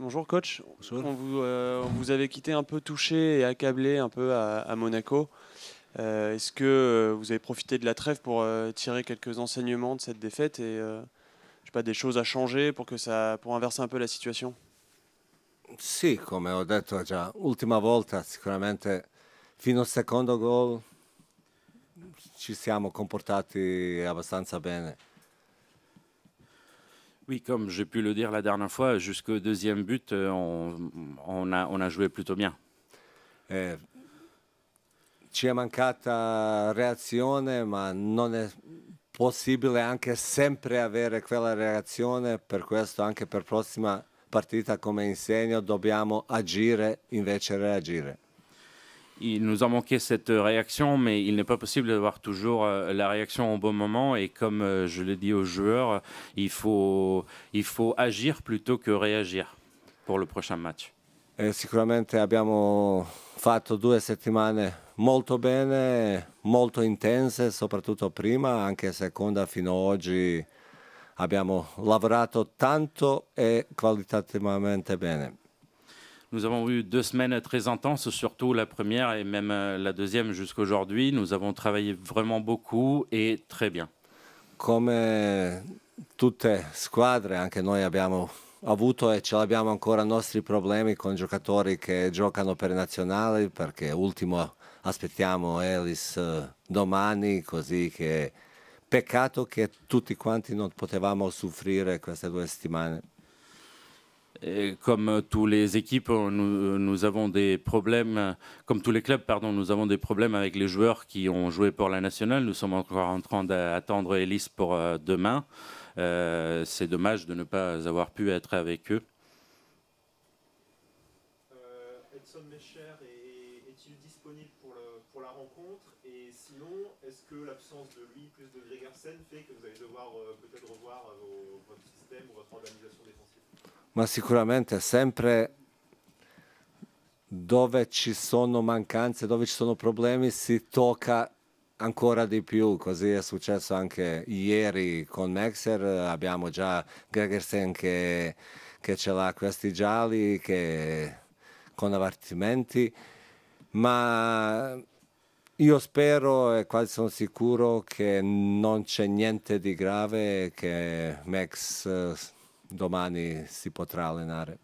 Bonjour coach, Bonjour. on vous avait quitté un peu touché et accablé un peu à Monaco. Est-ce que vous avez profité de la trêve pour tirer quelques enseignements de cette défaite et je sais pas, des choses à changer pour inverser un peu la situation? Sì, come ho detto già, ultima volta sicuramente fino al secondo gol ci siamo comportati abbastanza bene. Oui, comme j'ai pu le dire la dernière fois, jusqu'au deuxième but, on a joué plutôt bien. Eh, Ci è mancata reazione, ma non è possibile anche sempre avere quella reazione, per questo anche per prossima partita come insegno dobbiamo agire invece reagire. Il nous a manqué cette réaction, mais il n'est pas possible d'avoir toujours la réaction au bon moment. Et comme je l'ai dit aux joueurs, il faut agir plutôt que réagir pour le prochain match. Sicuramente abbiamo fatto 2 settimane molto bene, molto intense, soprattutto prima, anche seconda fino ad oggi abbiamo lavorato tanto e qualitativamente bene. Nous avons eu 2 semaines très intenses, surtout la première et même la deuxième jusqu'aujourd'hui. Nous avons travaillé vraiment beaucoup et très bien. Come tutte squadre, anche noi abbiamo avuto e ce l'abbiamo ancora nostri problemi con giocatori che giocano per i nazionali, perché ultimo aspettiamo Elis domani, così che peccato che tutti quanti non potevamo soffrire queste 2 settimane. Et comme tous les équipes, nous avons des problèmes, comme tous les clubs, pardon, nous avons des problèmes avec les joueurs qui ont joué pour la nationale. Nous sommes encore en train d'attendre Elis pour demain. C'est dommage de ne pas avoir pu être avec eux. Edson Mecher est-il disponible pour la rencontre? Et sinon, est-ce que l'absence de lui plus de Gregersen fait que vous allez devoir peut-être revoir votre système ou votre organisation défensive? Ma sicuramente sempre dove ci sono mancanze, dove ci sono problemi, si tocca ancora di più. Così è successo anche ieri con Mexer. Abbiamo già Gregersen che ce l'ha questi gialli, con avvertimenti, ma io spero e quasi sono sicuro che non c'è niente di grave e che Max domani si potrà allenare.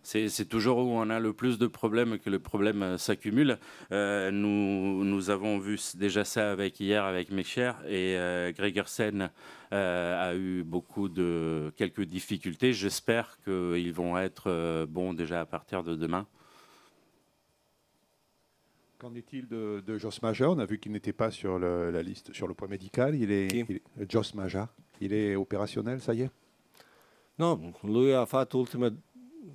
C'est toujours où on a le plus de problèmes que le problème s'accumule. Nous avons vu déjà ça hier avec Mecher et Gregersen a eu quelques difficultés. J'espère qu'ils vont être bons déjà à partir de demain. Qu'en est-il de Jos Maja? On a vu qu'il n'était pas sur la liste, sur le point médical. Jos Maja, il est opérationnel, ça y est? No, lui ha fatto ultime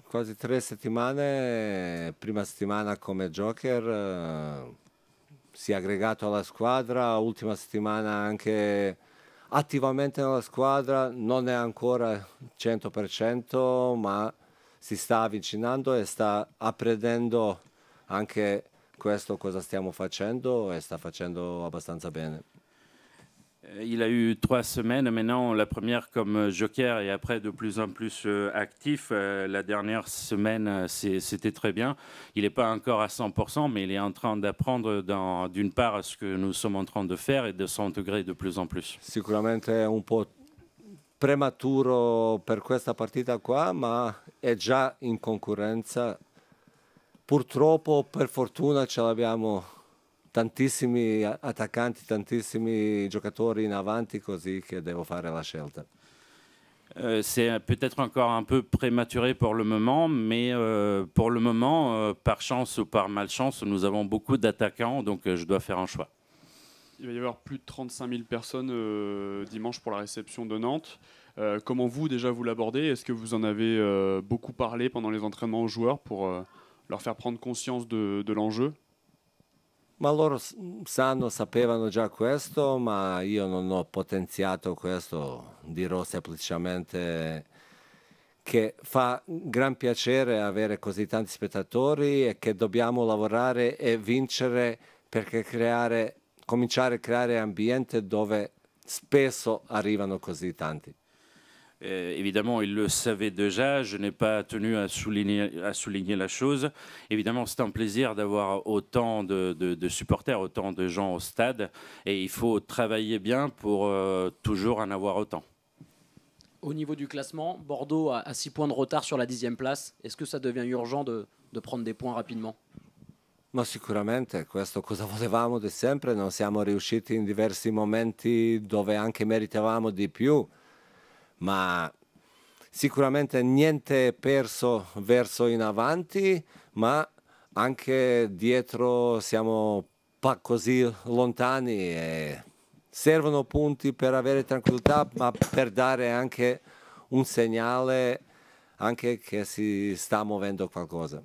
quasi 3 settimane, prima settimana come joker, si è aggregato alla squadra, ultima settimana anche attivamente nella squadra, non è ancora 100%, ma si sta avvicinando e sta apprendendo anche questo cosa stiamo facendo e sta facendo abbastanza bene. Il a eu 3 semaines maintenant, la première comme joker et après de plus en plus actif. La dernière semaine, c'était très bien. Il n'est pas encore à 100%, mais il est en train d'apprendre d'une part ce que nous sommes en train de faire et de s'intégrer de plus en plus. Sicuramente è un po' prematuro per questa partita qua, ma è già in concorrenza. Purtroppo, per fortuna, ce l'abbiamo tantissimi attaccanti, tantissimi giocatori in avanti, così che devo fare la scelta. C'est peut-être encore un peu prématuré pour le moment, mais pour le moment, par chance ou par malchance, nous avons beaucoup d'attaquants, donc je dois faire un choix. Il va y avoir plus de 35 000 personnes dimanche pour la réception de Nantes. Comment vous, déjà, vous l'abordez? Est-ce que vous en avez beaucoup parlé pendant les entraînements aux joueurs pour leur faire prendre conscience de l'enjeu? Ma loro sapevano già questo, ma io non ho potenziato questo. Dirò semplicemente che fa gran piacere avere così tanti spettatori e che dobbiamo lavorare e vincere perché cominciare a creare ambiente dove spesso arrivano così tanti. Évidemment, il le savait déjà, je n'ai pas tenu à souligner la chose. Évidemment, c'est un plaisir d'avoir autant de supporters, autant de gens au stade, et il faut travailler bien pour toujours en avoir autant. Au niveau du classement, Bordeaux a 6 points de retard sur la 10e place. Est-ce que ça devient urgent de prendre des points rapidement? Ma sicuramente, questo cosa volevamo di sempre, non siamo riusciti in diversi momenti dove anche meritavamo di più, ma sicuramente niente perso verso in avanti, ma anche dietro siamo pas così lontani e servono punti per avere tranquillità, ma per dare anche un segnale anche che si sta muovendo qualcosa.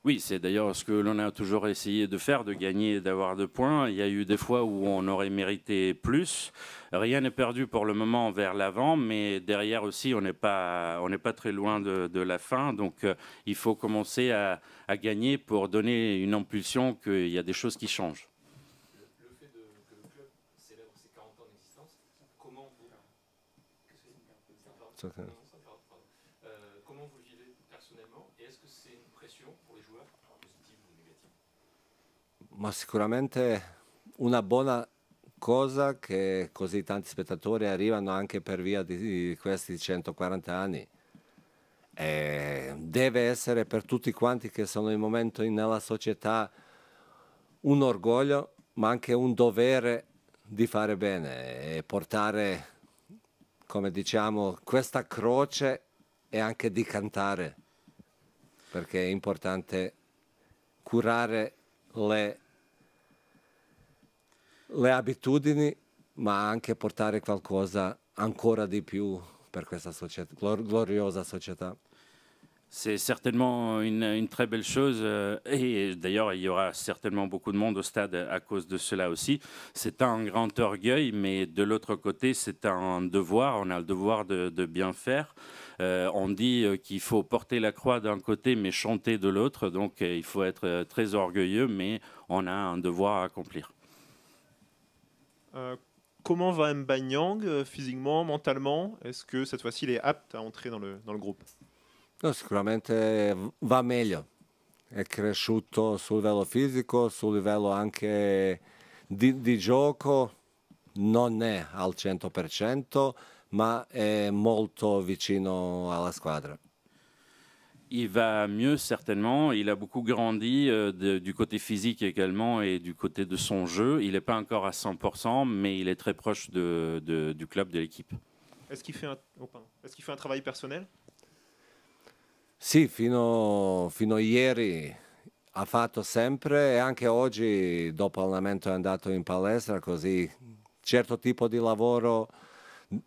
Oui, c'est d'ailleurs ce que l'on a toujours essayé de faire, de gagner et d'avoir 2 points. Il y a eu des fois où on aurait mérité plus. Rien n'est perdu pour le moment vers l'avant, mais derrière aussi, on n'est pas très loin de la fin. Donc, il faut commencer à gagner pour donner une impulsion qu'il y a des choses qui changent. Le fait que le club célèbre ses 40 ans d'existence, comment vous... Comment vous le vivez personnellement et est-ce que c'est une pression pour les joueurs, positive ou négative? Ma sicuramente una buona cosa che così tanti spettatori arrivano anche per via di questi 140 anni. Deve essere per tutti quanti che sono in momento nella società un orgoglio, ma anche un dovere di fare bene e portare, come diciamo, questa croce e anche di cantare, perché è importante curare le abitudini, ma anche portare qualcosa ancora di più per questa società, gloriosa società. C'est certainement une très belle chose et d'ailleurs il y aura certainement beaucoup de monde au stade à cause de cela aussi. C'est un grand orgueil, mais de l'autre côté c'est un devoir, on a le devoir de bien faire. On dit qu'il faut porter la croix d'un côté mais chanter de l'autre, donc il faut être très orgueilleux, mais on a un devoir à accomplir. Comment va M'Banyang physiquement, mentalement? Est-ce que cette fois-ci il est apte à entrer dans le groupe? No, sicuramente va meglio, è cresciuto sul livello fisico, sul livello anche di gioco, non è al 100%, ma è molto vicino alla squadra. Il va mieux certainement, il a beaucoup grandi du côté physique également et du côté de son jeu. Il n'est pas encore à 100%, mais il est très proche du club, de l'équipe. Est-ce qu'il fait un travail personnel? Sì, fino ieri ha fatto sempre e anche oggi dopo allenamento è andato in palestra, così certo tipo di lavoro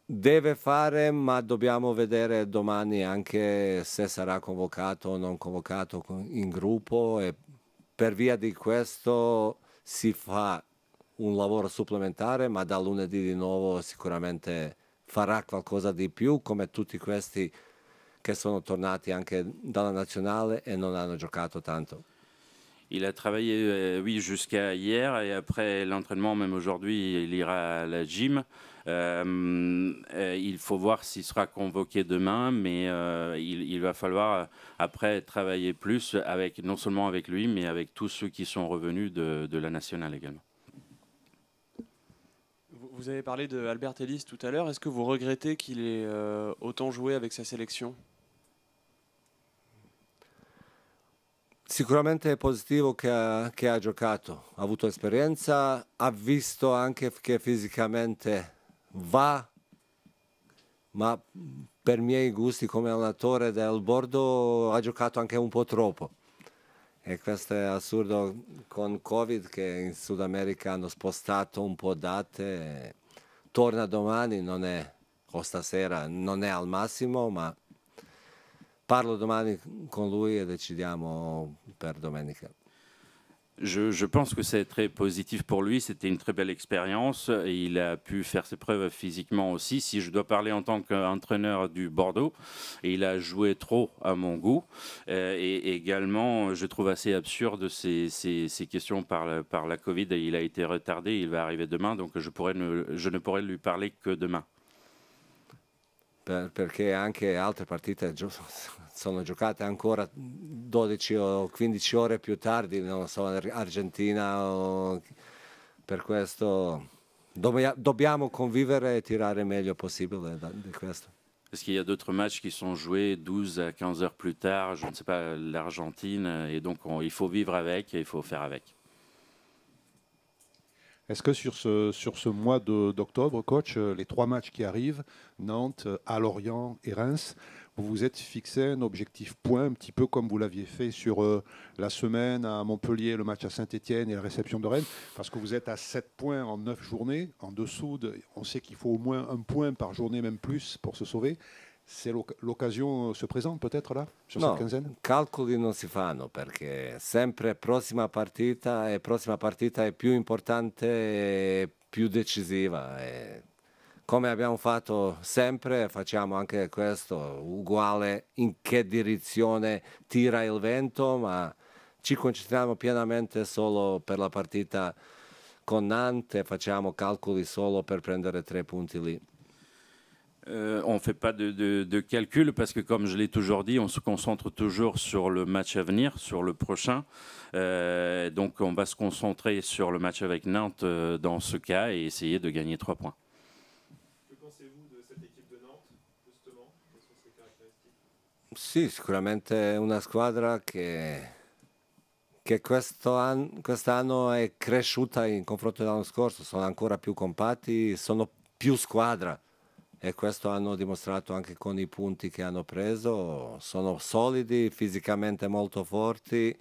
deve fare, ma dobbiamo vedere domani anche se sarà convocato o non convocato in gruppo e per via di questo si fa un lavoro supplementare, ma da lunedì di nuovo sicuramente farà qualcosa di più come tutti questi che sono tornati anche dalla nazionale et non hanno giocato tanto. Il a travaillé, oui, jusqu'à hier et après l'entraînement, même aujourd'hui, il ira à la gym. Il faut voir s'il sera convoqué demain, mais il va falloir après travailler plus, non seulement avec lui, mais avec tous ceux qui sont revenus de la nationale également. Vous avez parlé de Albert Ellis tout à l'heure. Est-ce que vous regrettez qu'il ait autant joué avec sa sélection? Sicuramente è positivo che ha giocato, ha avuto esperienza, ha visto anche che fisicamente va, ma per miei gusti come allenatore del Bordeaux ha giocato anche un po' troppo. E questo è assurdo con Covid che in Sud America hanno spostato un po' date. Torna domani, o stasera, non è al massimo, ma parlo domani con lui e decidiamo per domenica. Je pense que c'est très positif pour lui, c'était une très belle expérience et il a pu faire ses preuves physiquement aussi. Si je dois parler en tant qu'entraîneur du Bordeaux, il a joué trop à mon goût et également je trouve assez absurde ces questions par la Covid. Il a été retardé, il va arriver demain, donc je ne pourrai lui parler que demain. perché anche altre partite sono giocate ancora 12 o 15 ore più tardi, non so, Argentina, per questo dobbiamo convivere e tirare meglio possibile di questo. Parce qu'il y a d'autres matchs qui sont joués 12 à 15 heures plus tard, je ne sais pas, l'Argentine, et donc il faut vivre avec et il faut faire avec. Est-ce que sur ce mois d'octobre, coach, les 3 matchs qui arrivent, Nantes, à Lorient et Reims, vous vous êtes fixé un objectif point, un petit peu comme vous l'aviez fait sur la semaine à Montpellier, le match à Saint-Étienne et la réception de Rennes, parce que vous êtes à 7 points en 9 journées, en dessous on sait qu'il faut au moins 1 point par journée, même plus, pour se sauver. C'est l'occasione se presente peut-être là, sur cette quinzaine? Calcoli non si fanno perché sempre prossima partita è più importante e più decisiva. Come abbiamo fatto sempre, facciamo anche questo, uguale in che direzione tira il vento, ma ci concentriamo pienamente solo per la partita con Nantes e facciamo calcoli solo per prendere 3 punti lì. On ne fait pas de calcul parce que, comme je l'ai toujours dit, on se concentre toujours sur le match à venir, sur le prochain. Donc on va se concentrer sur le match avec Nantes dans ce cas et essayer de gagner 3 points. Que pensez-vous de cette équipe de Nantes, justement? Quelles sont ses caractéristiques? Sì, sicuramente è una squadra che quest'anno è cresciuta in confronto all'anno scorso, sono ancora più compatti, sono più squadra. E questo hanno dimostrato anche con i punti che hanno preso, sono solidi, fisicamente molto forti,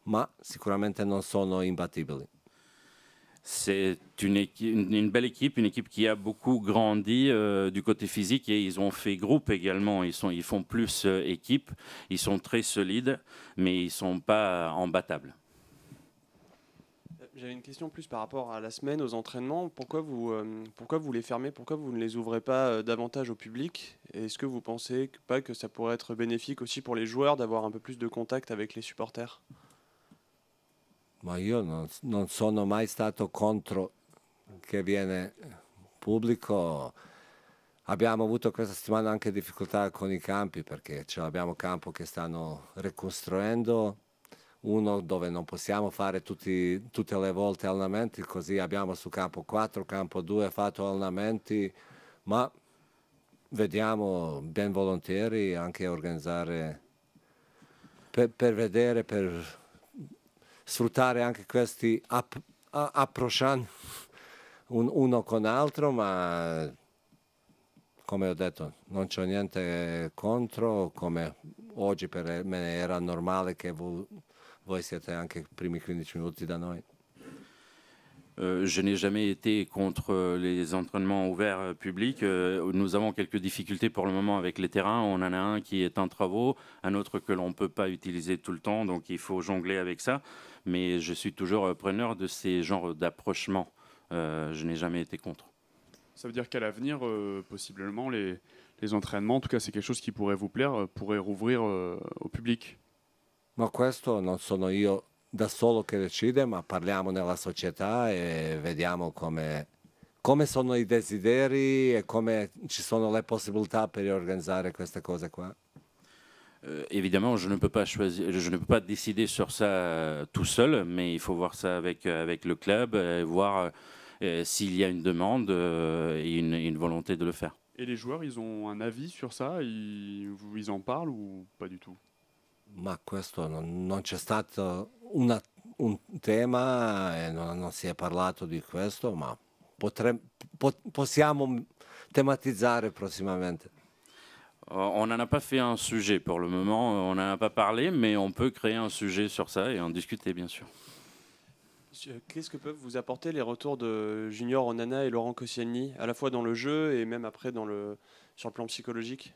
ma sicuramente non sono imbattibili. C'est une belle équipe, une équipe qui a beaucoup grandi du côté physique et ils ont fait groupe également, ils font plus équipe, ils sont très solides, mais ils ne sont pas imbattables. J'avais une question plus par rapport à la semaine, aux entraînements. Pourquoi vous les fermez? Pourquoi vous ne les ouvrez pas davantage au public? Est-ce que vous pensez pas que ça pourrait être bénéfique aussi pour les joueurs d'avoir un peu plus de contact avec les supporters? Ma io non sono mai stato contro che viene pubblico. Abbiamo avuto questa settimana anche difficoltà con i campi perché abbiamo campo che stanno ricostruendo. Uno dove non possiamo fare tutte le volte allenamenti, così abbiamo su campo 4, campo 2 fatto allenamenti, ma vediamo ben volentieri anche organizzare per vedere, per sfruttare anche questi approcciando uno con l'altro, ma come ho detto non c'ho niente contro, come oggi per me era normale che voi siete anche i primi 15 minuti da noi. Je n'ai jamais été contre les entraînements ouverts publics. Nous avons quelques difficultés pour le moment avec les terrains. On en a un qui est en travaux, un autre que l'on ne peut pas utiliser tout le temps, donc il faut jongler avec ça. Mais je suis toujours preneur de ces genres d'approchements. Je n'ai jamais été contre. Ça veut dire qu'à l'avenir, possiblement, les entraînements, en tout cas c'est quelque chose qui pourrait vous plaire, pourraient rouvrir au public. Ma questo non sono io da solo che decide, ma parliamo nella società e vediamo come sono i desideri e come ci sono le possibilità per organizzare queste cose qua. Évidemment, je ne peux pas choisir, je ne peux pas décider sur ça tout seul, mais il faut voir ça avec le club, voir s'il y a une demande et une volonté de le faire. Et les joueurs, ils ont un avis sur ça? Ils en parlent ou pas du tout? Ma questo non c'è stato un tema e non si è parlato di questo, ma possiamo tematizzare prossimamente. On n'en a pas fait un sujet pour le moment, on n'en a pas parlé, mais on peut créer un sujet sur ça et en discuter bien sûr. Qu'est-ce que peuvent vous apporter les retours de Junior Onana et Laurent Koscielny, à la fois dans le jeu et même après sur le plan psychologique?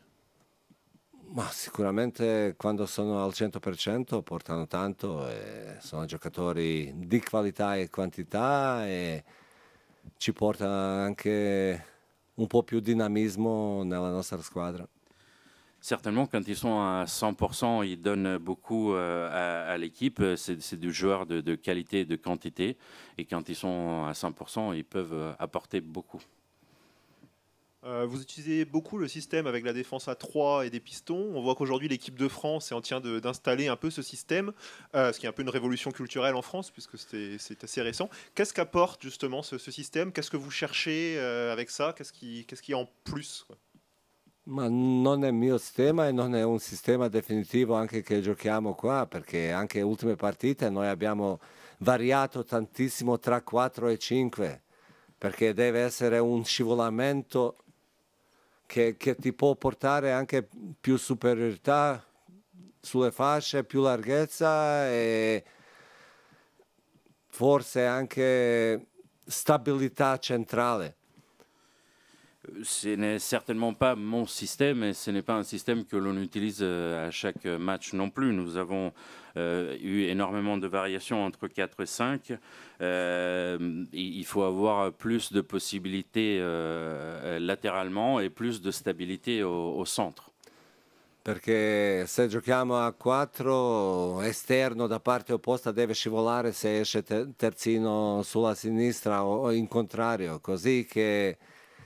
Ma sicuramente quando sono al 100% portano tanto, sono giocatori di qualità e quantità e ci portano anche un po' più dinamismo nella nostra squadra. Certainement, quand ils sont à 100%, ils donnent beaucoup à l'équipe. C'est des joueurs de qualité et de quantité. Et quand ils sont à 100%, ils peuvent apporter beaucoup. Vous utilisez beaucoup le système avec la défense à 3 et des pistons. On voit qu'aujourd'hui l'équipe de France est en train d'installer un peu ce système, ce qui est un peu une révolution culturelle en France puisque c'est assez récent. Qu'est-ce qu'apporte justement ce système? Qu'est-ce que vous cherchez avec ça? Qu'est-ce qui est en plus, quoi? Ma non è il mio sistema e non è un sistema definitivo anche che giochiamo qua, perché anche ultime partite noi abbiamo variato tantissimo tra 4 e 5, perché deve essere un scivolamento che ti può portare anche più superiorità sulle fasce, più larghezza e forse anche stabilità centrale. Ce n'est certainement pas mon système et ce n'est pas un système que l'on utilise à chaque match non plus. Nous avons eu énormément de variations entre 4 et 5. Il faut avoir plus de possibilités latéralement et plus de stabilité au centre. Perché se giochiamo a 4, esterno da parte opposta deve scivolare se esce terzino sulla sinistra o in contrario, così che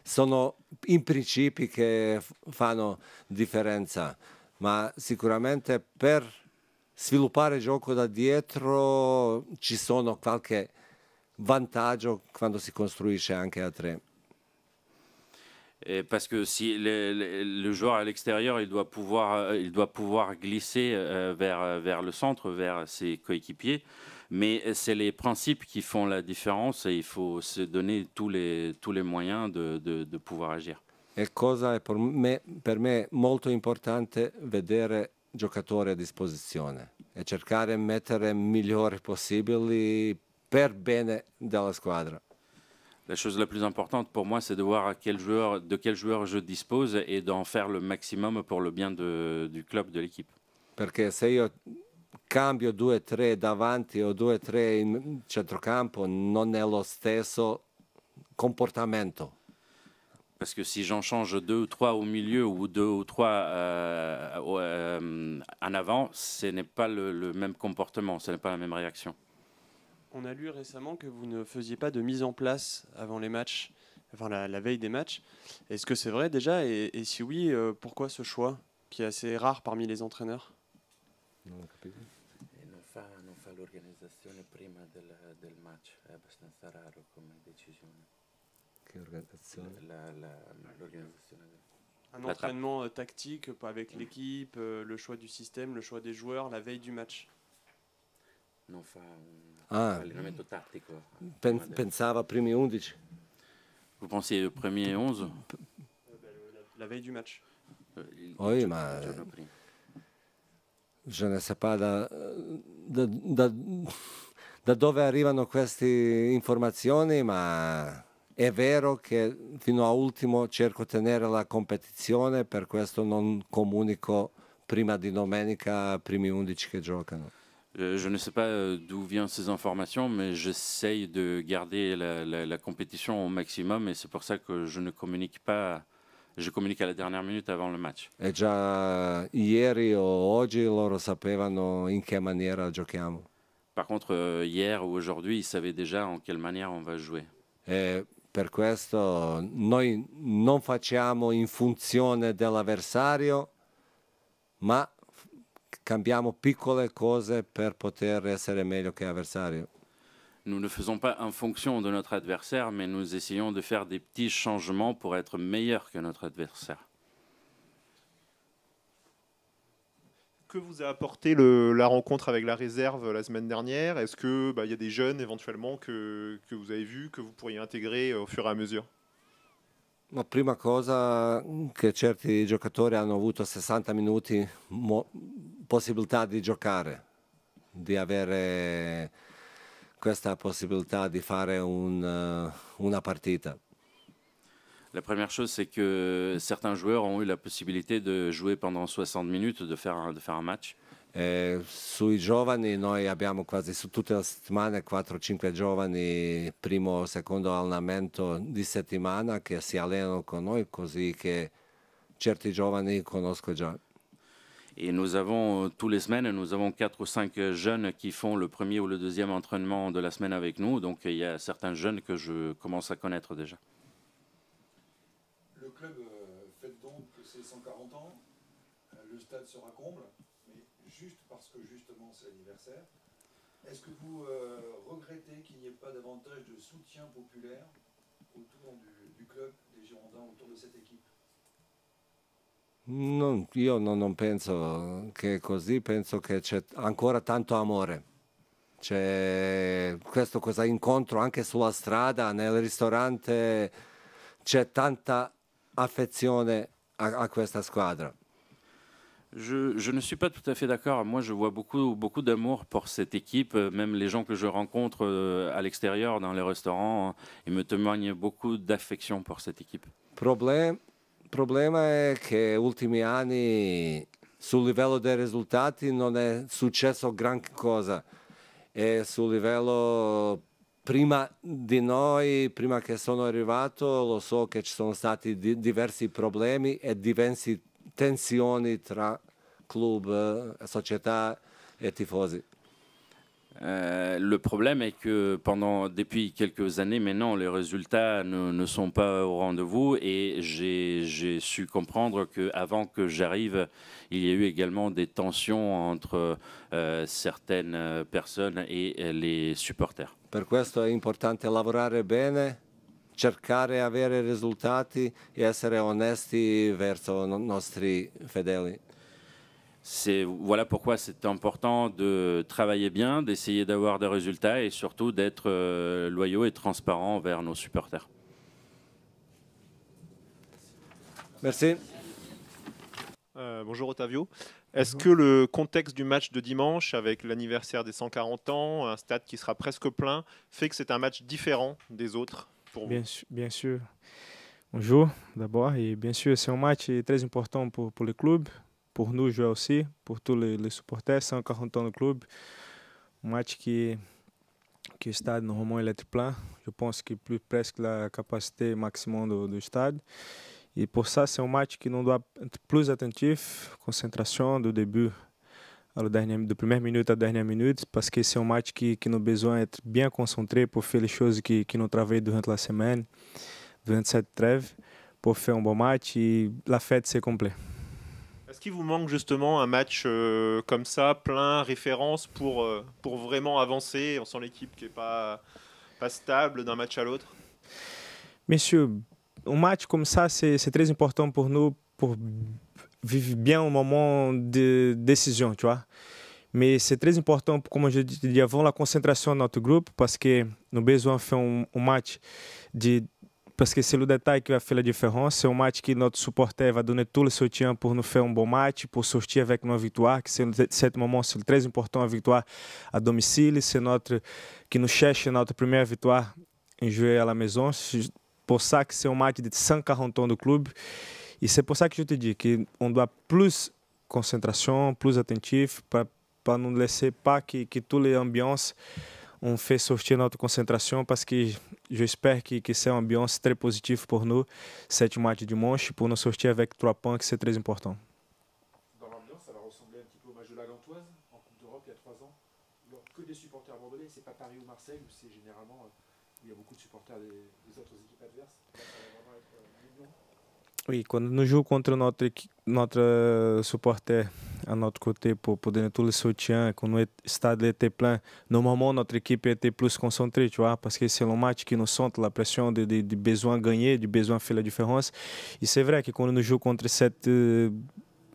sono i principi che fanno differenza, ma sicuramente per sviluppare gioco da dietro ci sono qualche vantaggio quando si costruisce anche a 3. Parce que si le joueur à l'extérieur, il doit pouvoir glisser vers le centre, vers ses coéquipiers. Mais c'est les principes qui font la différence et il faut se donner tous les moyens de pouvoir agir. E cosa è per me molto importante vedere giocatori a disposizione e cercare di mettere i migliori possibili per bene della squadra. La chose la plus importante pour moi, c'est de voir de quel joueur je dispose et d'en faire le maximum pour le bien du club, de l'équipe. Perché se io cambio 2-3 davanti o 2-3 in centrocampo non è lo stesso comportamento. Parce que si j'en change 2 ou 3 au milieu ou 2 ou 3 en avant, ce n'est pas le même comportement, ce n'est pas la même réaction. On a lu récemment que vous ne faisiez pas de mise en place avant les matchs, enfin la veille des matchs. Est-ce que c'est vrai déjà et si oui, pourquoi ce choix qui est assez rare parmi les entraîneurs? Non fa l'organizzazione prima del match, è abbastanza raro come decisione. Che organizzazione? L'organizzazione. Un entraînement tactique avec l'équipe, le choix du système, le choix des joueurs la veille du match. Non fa un allenamento tattico. Pensava primi 11. Vous pensiez au premier 11? La veille du match. Oui, ma je ne sais pas da dove arrivano queste informazioni, ma è vero che fino a ultimo cerco di tenere la competizione, per questo non comunico prima di domenica primi 11 che giocano. Je ne sais pas d'où viennent ces informations, mais j'essaye de garder la compétition au maximum et c'est pour ça que je ne communique pas. Je communique à la dernière minute avant le match. E già ieri o oggi loro sapevano in che maniera giochiamo. Par contre, hier ou aujourd'hui, ils savaient déjà en quelle manière on va jouer. E per questo noi non facciamo in funzione dell'avversario, ma cambiamo piccole cose per poter essere meglio che l'avversario. Nous ne faisons pas en fonction de notre adversaire, mais nous essayons de faire des petits changements pour être meilleurs que notre adversaire. Que vous a apporté la rencontre avec la réserve la semaine dernière? Est-ce que y a des jeunes éventuellement que vous avez vus, que vous pourriez intégrer au fur et à mesure? La prima cosa che certi giocatori hanno avuto 60 minuti possibilità di giocare, di avere questa possibilità di fare una partita. La première chose, c'est que certains joueurs ont eu la possibilité de jouer pendant 60 minutes, de faire un match. Sui giovani noi abbiamo quasi su tutte le settimane 4-5 giovani primo o secondo allenamento di settimana che si allenano con noi, così che certi giovani conosco già. Et nous avons, tous les semaines, nous avons 4 ou 5 jeunes qui font le premier ou le deuxième entraînement de la semaine avec nous. Donc il y a certains jeunes que je commence à connaître déjà. Le club le stade sera comble, mais juste parce que justement c'est l'anniversaire. Est-ce que vous regrettez qu'il n'y ait pas davantage de soutien populaire autour du club des Girondins, autour de cette équipe? Io non penso che è così, penso che c'è ancora tanto amore. C'è questo cosa incontro anche sulla strada, nel ristorante, c'è tanta affezione a questa squadra. Je ne suis pas tout à fait d'accord. Moi, je vois beaucoup d'amour pour cette équipe. Même les gens que je rencontre à l'extérieur, dans les restaurants, ils me témoignent beaucoup d'affection pour cette équipe. Problema è che ultimi anni sul livello dei risultati non è successo gran cosa. E sul livello prima di noi, prima che sono arrivato, lo so che ci sono stati diversi problemi e diverse tensioni tra club, società e tifosi. Le problème est que depuis quelques années maintenant, les résultats ne sont pas au rendez-vous et j'ai su comprendre qu'avant que j'arrive, il y a eu également des tensions entre certaines personnes et les supporters. Per questo è importante lavorare bene, cercare di avere risultati e essere onesti verso i nostri fedeli. Voilà pourquoi c'est important de travailler bien, d'essayer d'avoir des résultats et surtout d'être loyaux et transparents envers nos supporters. Merci. Bonjour Ottavio. Est-ce que le contexte du match de dimanche, avec l'anniversaire des 140 ans, un stade qui sera presque plein, fait que c'est un match différent des autres pour vous? Bien sûr. Bonjour d'abord. Et bien sûr, c'est un match très important pour le club. Pour nous joueurs aussi, pour tous les supporters, 140 ans de club. Un match qui le stade normalement il est plein. Je pense qu'il plus presque la capacité maximum du stade. Et pour ça, c'est un match qui nous doit être plus attentif, concentration du début de première minute à dernière minute, parce que c'est un match qui nous a besoin d'être bien concentré pour faire les choses qui nous travaillent durant la semaine, durant cette trêve, pour faire un bon match et la fête c'est complet. Est-ce qu'il vous manque justement un match comme ça, plein, référence pour vraiment avancer? On sent l'équipe qui n'est pas stable d'un match à l'autre. Bien sûr, un match comme ça, c'est très important pour nous, pour vivre bien au moment de décision, tu vois. Mais c'est très important, comme je dis avant, la concentration de notre groupe, parce que nous avons besoin de faire un match parce que c'est le détail qui va faire la différence. C'est un match que notre supporter va donner tout le soutien pour nous faire un bon match, pour sortir avec une victoire. Ce moment, c'est très important, la victoire à domicile. C'est qui nous cherche notre première victoire en jouer à la maison. C'est pour ça que c'est un match de 140 ans de club. Et c'est pour ça que je te dis qu'on doit plus concentration, plus attentif, para não laisser pas que toutes les ambiances on fait sortir notre concentration, parce que j'espère que c'est une ambiance très positive pour nous, cette match de dimanche, pour nous sortir avec 3 points, que c'est très important. Dans l'ambiance, ça va ressembler un petit peu au match de la Gantoise en Coupe d'Europe il y a 3 ans. Alors, que des supporters bordelais, c'est pas Paris ou Marseille, où c'est généralement où il y a beaucoup de supporters des autres équipes adverses. Là, ça va vraiment être l'union. Oui, quando nous jouons contre notre supporter à notre côté pour donner tout le soutien, quand le stade était plein, normalement notre équipe était plus concentrée, tu vois, parce que c'est le match qui nous sent la pression de besoin de gagner, du besoin de faire la différence. Et c'est vrai que quand nous jouons contre cette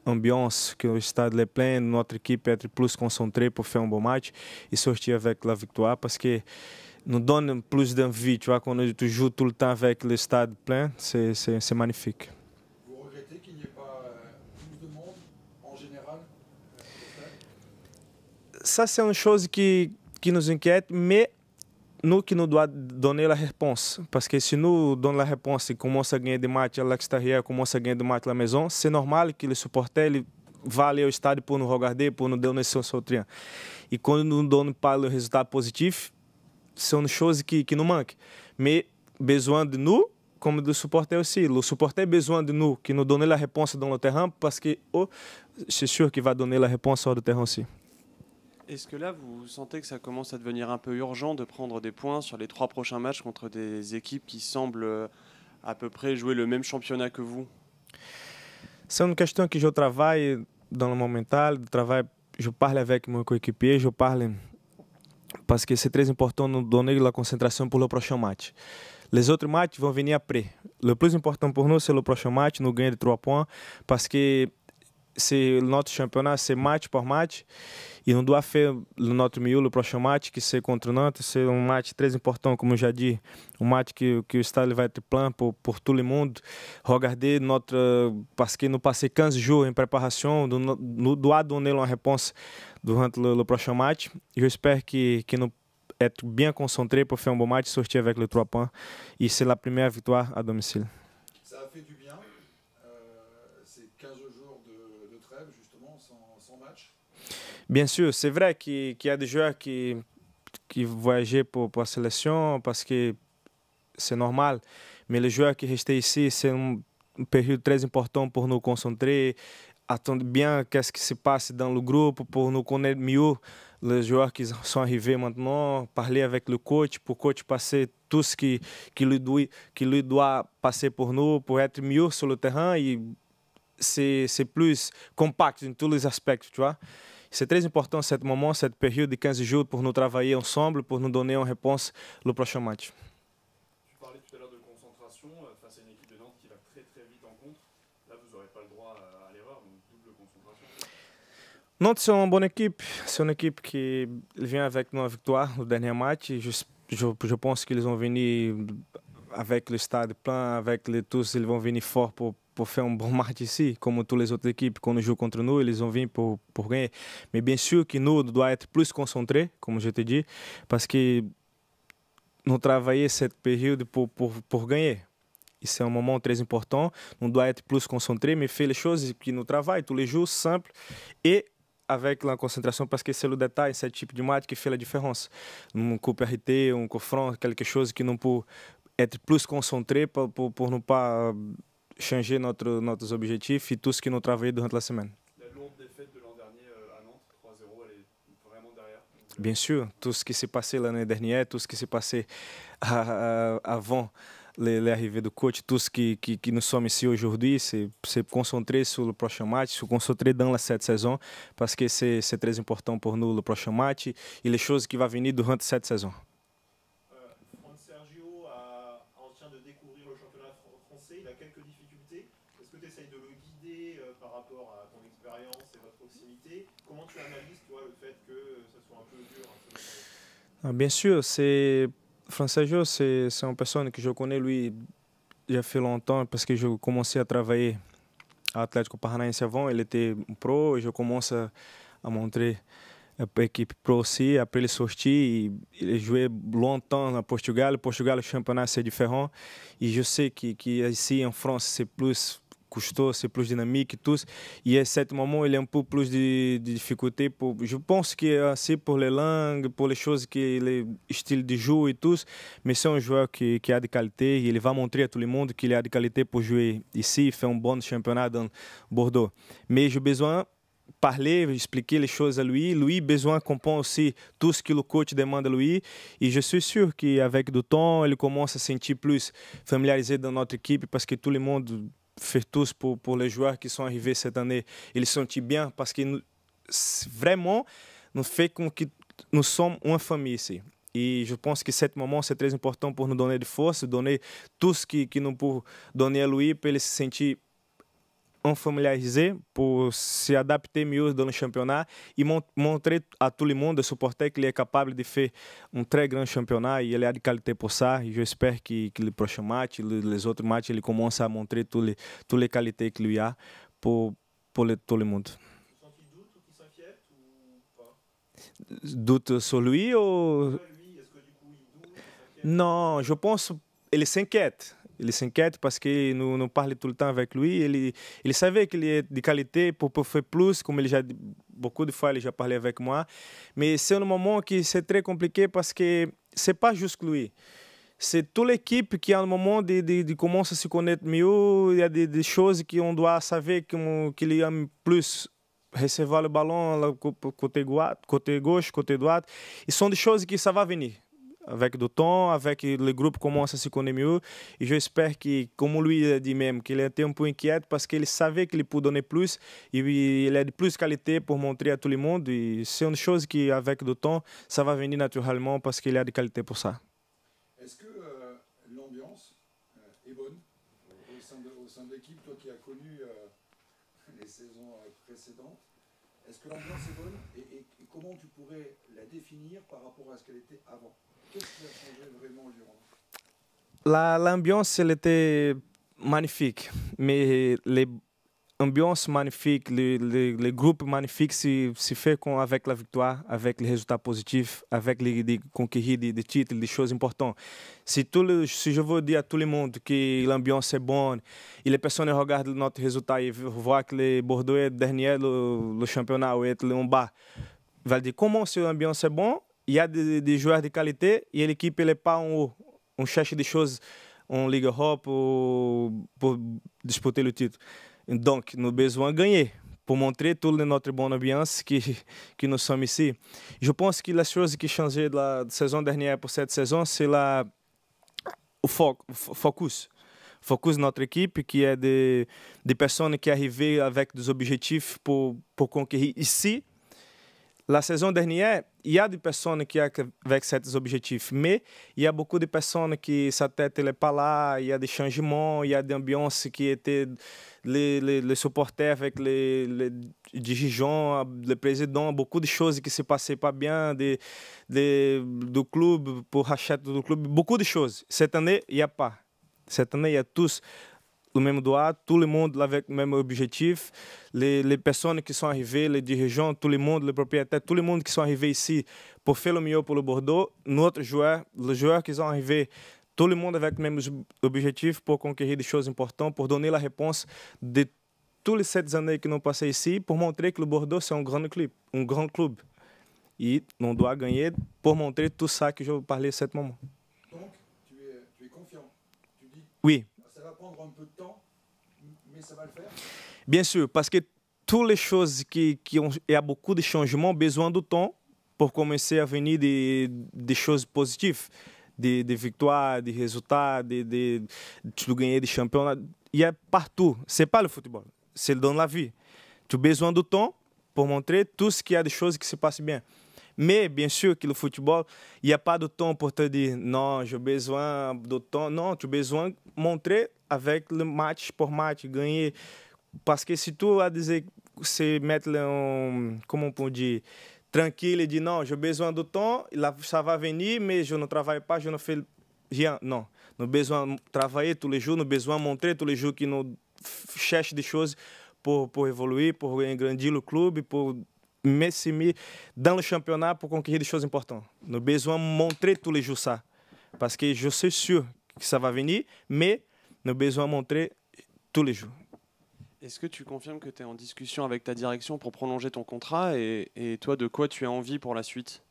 ambiance, que le stade est plein, notre équipe est plus concentrée pour faire un bon match et sortir avec la victoire, parce que nous donne plus d'envie, tu vois, quand tu joues tout le temps avec le stade plein, c'est magnifique. Vous regrettez qu'il n'y ait pas plus de monde en général au stade? Ça, c'est une chose qui nous inquiète, mais nous qui nous doit donner la réponse. Parce que si nous donnons la réponse et commençons à gagner des matchs à l'extérieur, commençons à gagner des matchs à la maison, c'est normal que le supporter va aller au stade pour nous regarder, pour nous donner son soutien. Et quand nous ne donnons pas le résultat positif, c'est une chose qui nous manque. Mais besoin de nous, comme de supporter aussi. Le supporter a besoin de nous, qui nous donne la réponse dans le terrain, parce que c'est sûr qu'il va donner la réponse sur le terrain aussi. Est-ce que là, vous sentez que ça commence à devenir un peu urgent de prendre des points sur les 3 prochains matchs contre des équipes qui semblent à peu près jouer le même championnat que vous? C'est une question que je travaille dans le moment mental, de travail, je parle avec mon coéquipier, je parle parce que c'est très important de nous donner la concentration pour le prochain match. Les autres matchs vont venir après. Le plus important pour nous, c'est le prochain match, nous gagner de 3 points, parce que c'est notre championnat, c'est match par match, et on doit faire notre mieux le prochain match, qui c'est contre Nantes. C'est un match très important, comme je l'ai dit, un match que le stade va être plein pour tout le monde. Regardez parce que nous passons 15 jours en préparation, nous devons donner une réponse durant le prochain match. J'espère que nous être bien concentrés pour faire un bon match, sortir avec les 3 points. Et c'est la première victoire à domicile. Ça a fait du bien, ces 15 jours de trêve, justement, sans match. Bien sûr, c'est vrai qu'il y a des joueurs qui voyageaient pour la sélection parce que c'est normal. Mais les joueurs qui restent ici, c'est une période très importante pour nous concentrer, attendre bien qu'est-ce qui se passe dans le groupe, pour nous connaître mieux les joueurs qui sont arrivés maintenant, parler avec le coach, pour le coach passer tout ce qui lui doit passer pour nous, pour être mieux sur le terrain. Et c'est plus compact en tous les aspects, tu vois. C'est très important ce moment, cette période de 15 jours pour nous travailler ensemble, pour nous donner une réponse le prochain match. Tu parlais tout à l'heure de concentration face à une équipe de Nantes qui va très très vite en contre. Là, vous n'aurez pas le droit à l'erreur, donc double concentration. Nantes, c'est une bonne équipe. C'est une équipe qui vient avec une victoire au dernier match. Je pense qu'ils vont venir avec le stade plein, avec tous, ils vont venir fort pour faire un bon match ici, comme toutes les autres équipes. Quand on joue contre nous, ils ont venir pour gagner. Mais bien sûr que nous devons être plus concentrés, comme je te dis, parce que nous travaillons cette période pour gagner. Et c'est un moment très important. Nous devons être plus concentrés, mais faire les choses que nous travaillons tous les jours, simple, et avec la concentration, parce que c'est le détail, ce type de match qui fait la différence. Un coup arrêté, un coup franc, quelque chose qui nous peut être plus concentré pour ne pas changer nos objectifs et tout ce que nous travaillons durant la semaine. La lourde défaite de l'an dernier à Nantes, 3-0, elle est vraiment derrière. Bien sûr, tout ce qui s'est passé l'année dernière, tout ce qui s'est passé avant l'arrivée du coach, tout ce qui nous sommes ici aujourd'hui, c'est concentrer sur le prochain match, se concentrer dans cette saison, parce que c'est très important pour nous le prochain match et les choses qui vont venir durant cette saison. Sergio en train de découvrir le championnat français, il a quelques difficultés. Est-ce que tu essayes de le guider par rapport à ton expérience et votre proximité? Comment tu analyses, toi, le fait que ça soit un peu dur? Bien sûr, Sergio, c'est une personne que je connais, lui, il a fait longtemps, parce que je commençais à travailler à Atlético Paranaense avant, il était pro, et je commence à montrer a équipe pro aussi. Après, il est sorti, il jouait longtemps à Portugal. Portugal, le championnat, c'est différent. Et je sais qu'ici, en France, c'est plus costaud, c'est plus dynamique et tout. Et à ce moment, il y a un peu plus de difficultés. Je pense que c'est aussi pour les langues, pour les choses, les styles de jeu et tout. Mais c'est un joueur qui a de qualité. Et il va montrer à tout le monde qu'il a de qualité pour jouer ici, faire un bon championnat dans Bordeaux. Mais j'ai besoin parler, expliquer les choses à lui. Lui, besoin comprendre aussi tout ce que le coach demande à lui. Et je suis sûr qu'avec du temps, il commence à se sentir plus familiarisé dans notre équipe, parce que tout le monde fait tous pour les joueurs qui sont arrivés cette année. Ils se sentent bien parce que vraiment, nous fait comme que nous sommes une famille ici. Et je pense que ce moment, c'est très important pour nous donner de force, donner tout ce que nous pouvons donner à lui, pour ele se sentir familiarisé, pour se adapter mieux dans le championnat et montrer à tout le monde, supporter qu'il est capable de faire un très grand championnat et il a de qualité pour ça. Et j'espère que le prochain match, les autres matchs, il commence à montrer toutes les qualités qu'il lui a pour tout le monde. Tu sens qu'il doute ou qu'il s'inquiète ou pas? Doute sur lui ou... Lui, est-ce que du coup il doute, il s'inquiète? Non, je pense qu'il s'inquiète. Il s'inquiète parce que nous parlons tout le temps avec lui. Il savait qu'il est de qualité pour faire plus, comme beaucoup de fois il a déjà parlé avec moi. Mais c'est un moment qui c'est très compliqué parce que c'est pas juste lui. C'est toute l'équipe qui a un moment de commencer à se connaître mieux. Il y a des choses qu'on doit savoir qu'il aime plus recevoir le ballon côté gauche, côté droite. Et sont des choses que ça va venir. avec le temps, avec le groupe commence à se connaître mieux. Et j'espère que, comme lui a dit même, qu'il était un peu inquiet parce qu'il savait qu'il pouvait donner plus. Et il a de plus qualité pour montrer à tout le monde. Et c'est une chose qui, avec le temps, ça va venir naturellement parce qu'il a de qualité pour ça. Est-ce que l'ambiance est bonne au sein de l'équipe, toi qui as connu les saisons précédentes? Est-ce que l'ambiance est bonne et comment tu pourrais la définir par rapport à ce qu'elle était avant? Qu'est-ce qui a changé vraiment au Girondins? L'ambiance, elle était magnifique, mais l'ambiance magnifique, les groupes magnifiques se fait avec la victoire, avec les résultats positifs, avec les conquêtes de titres, des choses importantes. Si je veux dire à tout le monde que l'ambiance est bonne et les personnes regardent notre résultat et voient que le Bordeaux est dernier le championnat ou est en bas, ils vont dire comment si l'ambiance est bonne, il y a des joueurs de qualité et l'équipe n'est pas en haut. On cherche des choses en Ligue Europe pour disputer le titre. Donc, nous avons besoin de gagner pour montrer toute notre bonne ambiance que nous sommes ici. Je pense que la chose qui a changé de la saison dernière pour cette saison, c'est le focus. Focus de notre équipe, qui est des personnes qui arrivent avec des objectifs pour conquérir ici. La saison dernière, il y a des personnes qui ont avec ces objectifs, mais il y a beaucoup de personnes qui sa tête n'est pas là, il y a des changements, il y a des ambiances qui étaient les supporters avec les dirigeants, le président, beaucoup de choses qui ne se passaient pas bien, du club, pour racheter du club, beaucoup de choses. Cette année, il n'y a pas. Cette année, il y a tous le même droit, tout le monde avec le même objectif, les personnes qui sont arrivées, les dirigeants, tout le monde, les propriétaires, tout le monde qui sont arrivés ici pour faire le mieux pour le Bordeaux, notre joueur, les joueurs qui sont arrivés, tout le monde avec le même objectif pour conquérir des choses importantes, pour donner la réponse de toutes les 7 années que nous passons ici, pour montrer que le Bordeaux c'est un grand club. Et on doit gagner pour montrer tout ça que je vais parler à ce moment. Donc, tu es confiant? Tu dis oui. Ça va prendre un peu de temps, mais ça va le faire? Bien sûr, parce que toutes les choses il y a beaucoup de changements, besoin de temps pour commencer à venir des choses positives, des victoires, des résultats, de gagner des championnats. Il y a partout. Ce n'est pas le football, c'est dans la vie. Tu as besoin de temps pour montrer tout ce qu'il y a des choses qui se passent bien. Mais bien sûr que le football, il n'y a pas de temps pour te dire non, j'ai besoin de temps. Non, tu as besoin de montrer avec le match pour match, gagner. Parce que si tu as dizer, se mettre comment on peut dire, tranquille et dire non, j'ai besoin de temps, ça va venir, mais je ne travaille pas, je ne fais rien. Non, nous avons besoin de travailler tous les jours, nous avons besoin de montrer tous les jours que nous cherchons des choses pour évoluer, pour agrandir le club, pour se mettre dans le championnat pour conquérir des choses importantes. Nous avons besoin de montrer tous les jours ça. Parce que je suis sûr que ça va venir, mais nous avons besoin de montrer tous les jours. Est-ce que tu confirmes que tu es en discussion avec ta direction pour prolonger ton contrat et toi, de quoi tu as envie pour la suite?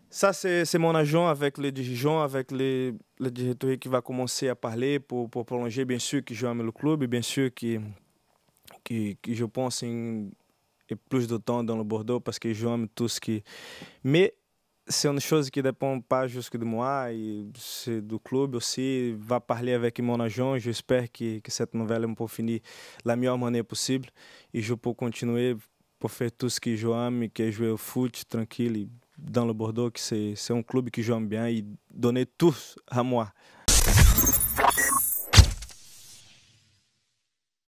Ça, c'est mon agent avec les dirigeants, avec le directeur qui va commencer à parler pour prolonger. Bien sûr que j'aime le club et bien sûr que je pense en plus de temps dans le Bordeaux parce que j'aime tout ce qui... Mais c'est une chose qui ne dépend pas juste de moi, et c'est du club aussi. Va parler avec mon agent. J'espère que cette nouvelle peut finir de la meilleure manière possible et je peux continuer pour faire tout ce que j'aime et que jouer au foot tranquille dans le Bordeaux, que c'est un club que j'aime bien et donner tout à moi.